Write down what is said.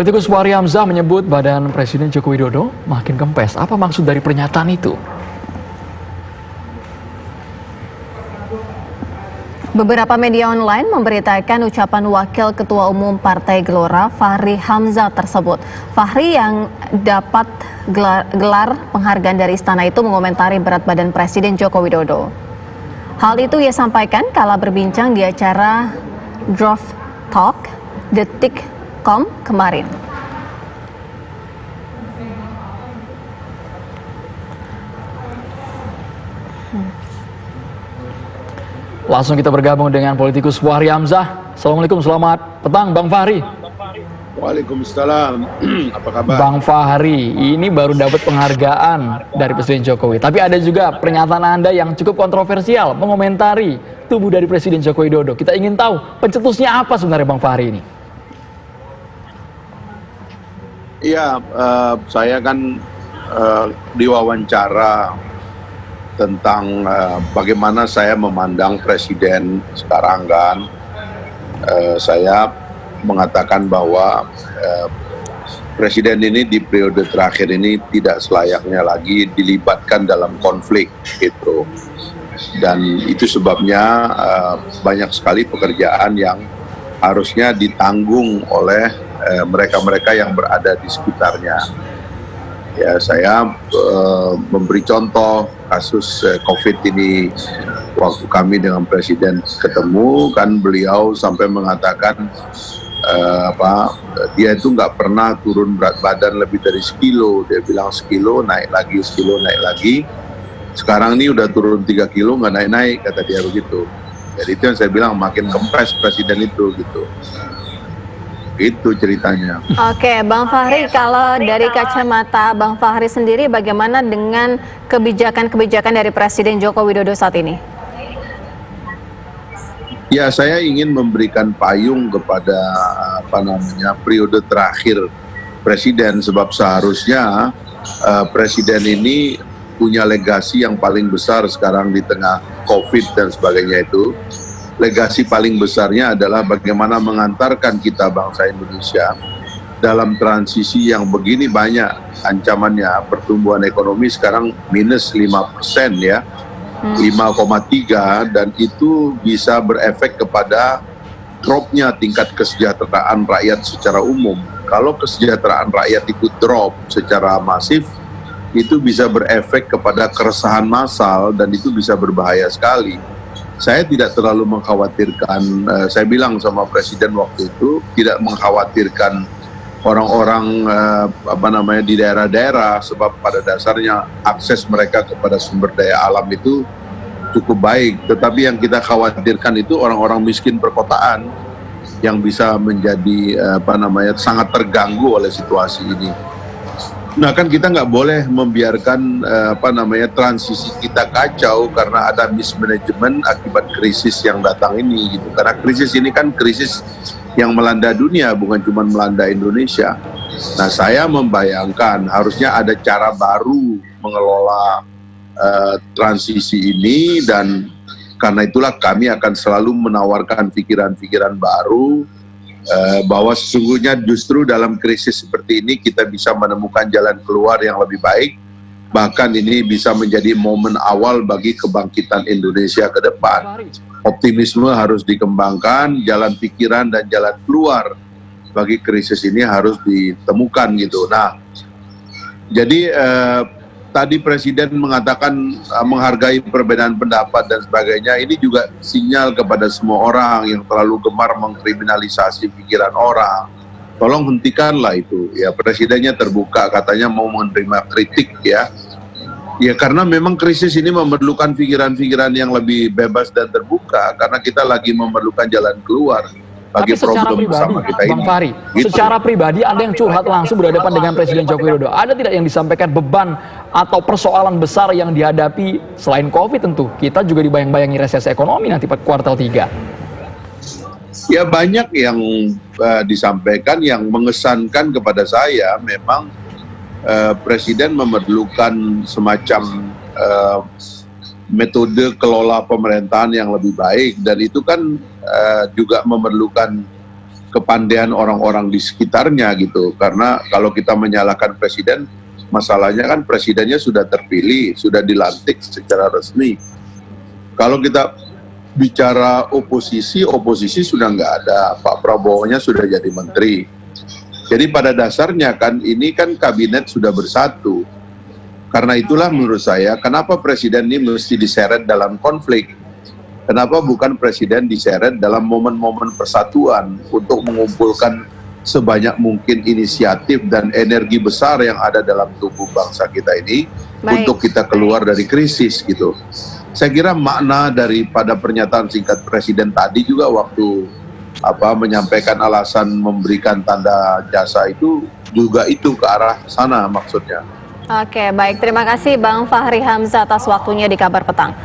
Politikus Fahri Hamzah menyebut badan Presiden Joko Widodo makin kempes. Apa maksud dari pernyataan itu? Beberapa media online memberitakan ucapan Wakil Ketua Umum Partai Gelora Fahri Hamzah tersebut. Fahri yang dapat gelar penghargaan dari istana itu mengomentari berat badan Presiden Joko Widodo. Hal itu ia sampaikan kala berbincang di acara Draft Talk Detik.com kemarin. Langsung kita bergabung dengan politikus Fahri Hamzah. Assalamualaikum, selamat petang Bang Fahri. Waalaikumsalam, apa kabar? Bang Fahri, ini baru dapat penghargaan dari Presiden Jokowi. Tapi ada juga pernyataan Anda yang cukup kontroversial mengomentari tubuh dari Presiden Joko Widodo. Kita ingin tahu pencetusnya apa sebenarnya Bang Fahri ini? Iya, saya kan diwawancara tentang bagaimana saya memandang Presiden sekarang kan. Saya mengatakan bahwa Presiden ini di periode terakhir ini tidak selayaknya lagi dilibatkan dalam konflik gitu. Dan itu sebabnya banyak sekali pekerjaan yang harusnya ditanggung oleh mereka-mereka yang berada di sekitarnya. Ya, saya memberi contoh kasus COVID ini. Waktu kami dengan Presiden ketemu, kan beliau sampai mengatakan dia itu nggak pernah turun berat badan lebih dari sekilo. Dia bilang sekilo naik lagi, sekilo naik lagi. Sekarang ini udah turun 3 kilo nggak naik-naik, kata dia begitu. Jadi itu yang saya bilang makin kempes Presiden itu gitu. Itu ceritanya. Oke, Bang Fahri, kalau dari kacamata Bang Fahri sendiri, bagaimana dengan kebijakan-kebijakan dari Presiden Joko Widodo saat ini? Ya, saya ingin memberikan payung kepada periode terakhir Presiden, sebab seharusnya Presiden ini punya legasi yang paling besar sekarang di tengah COVID dan sebagainya itu. Legasi paling besarnya adalah bagaimana mengantarkan kita bangsa Indonesia dalam transisi yang begini banyak ancamannya. Pertumbuhan ekonomi sekarang minus 5% ya, 5,3, dan itu bisa berefek kepada dropnya tingkat kesejahteraan rakyat secara umum. Kalau kesejahteraan rakyat itu drop secara masif, itu bisa berefek kepada keresahan massal dan itu bisa berbahaya sekali. Saya tidak terlalu mengkhawatirkan, saya bilang sama Presiden waktu itu, tidak mengkhawatirkan orang-orang di daerah-daerah, sebab pada dasarnya akses mereka kepada sumber daya alam itu cukup baik. Tetapi yang kita khawatirkan itu orang-orang miskin perkotaan yang bisa menjadi sangat terganggu oleh situasi ini. Nah, kan kita nggak boleh membiarkan transisi kita kacau karena ada mismanagement akibat krisis yang datang ini gitu. Karena krisis ini kan krisis yang melanda dunia, bukan cuma melanda Indonesia. Nah, saya membayangkan harusnya ada cara baru mengelola transisi ini, dan karena itulah kami akan selalu menawarkan pikiran-pikiran baru bahwa sesungguhnya justru dalam krisis seperti ini kita bisa menemukan jalan keluar yang lebih baik. Bahkan ini bisa menjadi momen awal bagi kebangkitan Indonesia ke depan. Optimisme harus dikembangkan, jalan pikiran dan jalan keluar bagi krisis ini harus ditemukan gitu. Nah, jadi tadi Presiden mengatakan menghargai perbedaan pendapat dan sebagainya. Ini juga sinyal kepada semua orang yang terlalu gemar mengkriminalisasi pikiran orang. Tolong hentikanlah itu. Ya, Presidennya terbuka, katanya mau menerima kritik ya. Ya, karena memang krisis ini memerlukan pikiran-pikiran yang lebih bebas dan terbuka, karena kita lagi memerlukan jalan keluar bagi problem bersama kita ini. Bang Fahri, secara pribadi Anda yang curhat langsung berhadapan dengan Presiden Joko Widodo, ada tidak yang disampaikan beban atau persoalan besar yang dihadapi selain COVID tentu? Kita juga dibayang-bayangi resesi ekonomi nanti kuartal 3. Ya, banyak yang disampaikan yang mengesankan kepada saya. Memang Presiden memerlukan semacam metode kelola pemerintahan yang lebih baik, dan itu kan juga memerlukan kepandaian orang-orang di sekitarnya gitu. Karena kalau kita menyalahkan presiden, masalahnya kan presidennya sudah terpilih, sudah dilantik secara resmi. Kalau kita bicara oposisi, oposisi sudah nggak ada. Pak Prabowo-nya sudah jadi menteri. Jadi pada dasarnya kan ini kan kabinet sudah bersatu. Karena itulah menurut saya, kenapa presiden ini mesti diseret dalam konflik? Kenapa bukan presiden diseret dalam momen-momen persatuan untuk mengumpulkan sebanyak mungkin inisiatif dan energi besar yang ada dalam tubuh bangsa kita ini untuk kita keluar dari krisis gitu. Saya kira makna daripada pernyataan singkat presiden tadi juga waktu menyampaikan alasan memberikan tanda jasa itu juga itu ke arah sana maksudnya. Oke, baik. Terima kasih Bang Fahri Hamzah atas waktunya di Kabar Petang.